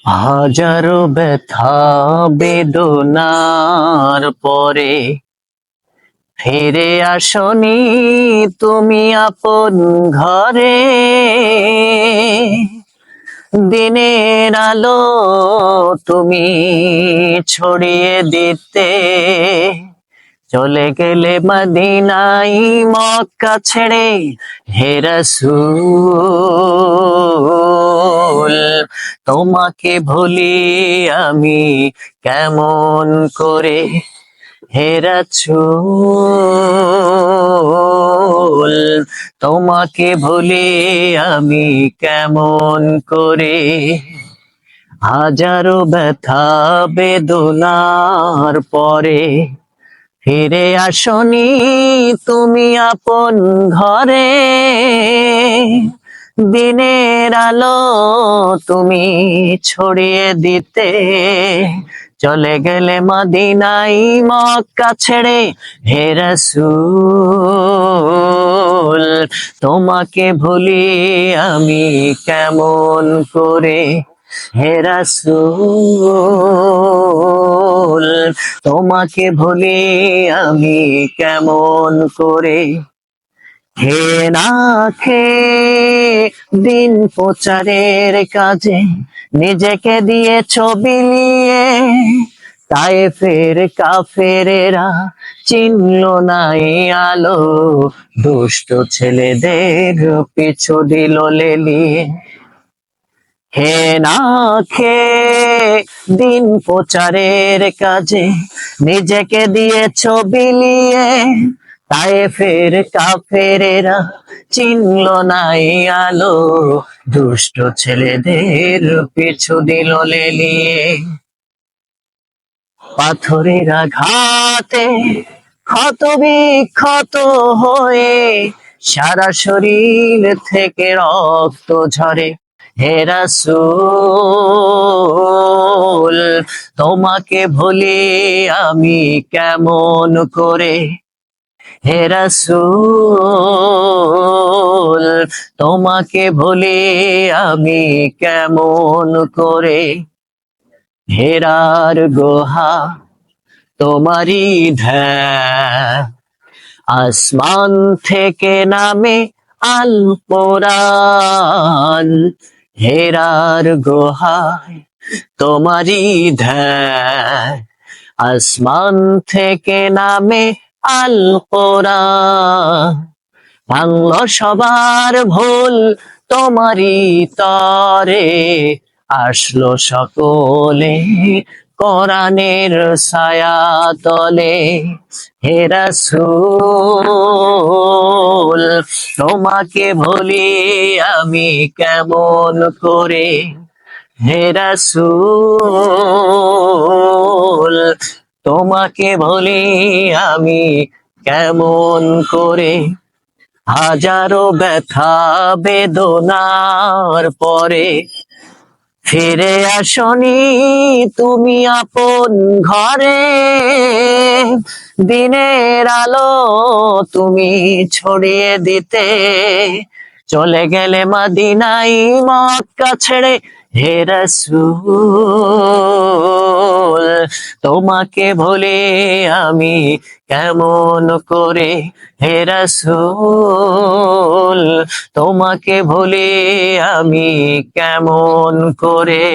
হাজারো ব্যথা বেদনার পরে ফিরে আসনি তুমি আপন ঘরে। দিনের আলো তুমি ছড়িয়ে দিতে চলে গেলে মদিনায় মক্কা ছেড়ে। হে রাসূল, তোমাকে ভুলি আমি কেমন করে। হে রাসূল, তোমাকে ভুলি আমি কেমন করে। হাজারো ব্যথা বেদনার পরে ফিরে আসনি তুমি আপন ঘরে। দিনের আলো তুমি ছড়িয়ে দিতে চলে গেলে মদিনায় মক্কা ছেড়ে। হে রাসূল, তোমাকে ভুলি আমি কেমন করে। হে রাসূল, তোমাকে ভুলি আমি কেমন করে। হে না খেয়ে দিন প্রচারের কাজে নিজেকে দিয়েছ বিলিয়ে। তায়েফের কাফেরেরা চিনল না এই আলো, দুষ্ট ছেলেদের পিছু দিল লেলিয়ে। হে না খেয়ে দিন প্রচারের কাজে নিজেকে দিয়েছ বিলিয়ে। তায়েফের কাফেরেরা চিনল না এই আলো, দুষ্ট ছেলেদের পিছু দিল লেলিয়ে। পাথরের আঘাতে ক্ষত বিক্ষত হয়ে সারা শরীর থেকে রক্ত ঝরে। হে রাসূল, তোমাকে ভুলি আমি কেমন করে। হে রাসূল, তোমাকে ভুলি আমি কেমন করে। হেরার গুহা তোমারই ধ্যান, আসমান থেকে নামে আল কোরআন। হেরার গুহায় তোমারই ধ্যান, আসমান থেকে নামে আল কোরআন। ভাঙল সবার ভুল তোমারই তরে, আসলো সকলে কোরআনের ছায়া তলে। হে রাসূল, তোমাকে ভুলি আমি কেমন করে। হে রাসূল, তোমাকে ভুলি আমি কেমন করে। হাজারো ব্যথা বেদনার পরে ফিরে আসনি তুমি আপন ঘরে। দিনের আলো তুমি ছড়িয়ে দিতে চলে গেলে মদিনায় মক্কা ছেড়ে। হে রাসূল, তোমাকে ভুলি আমি কেমন করে। হে রাসূল, তোমাকে ভুলি আমি কেমন করে।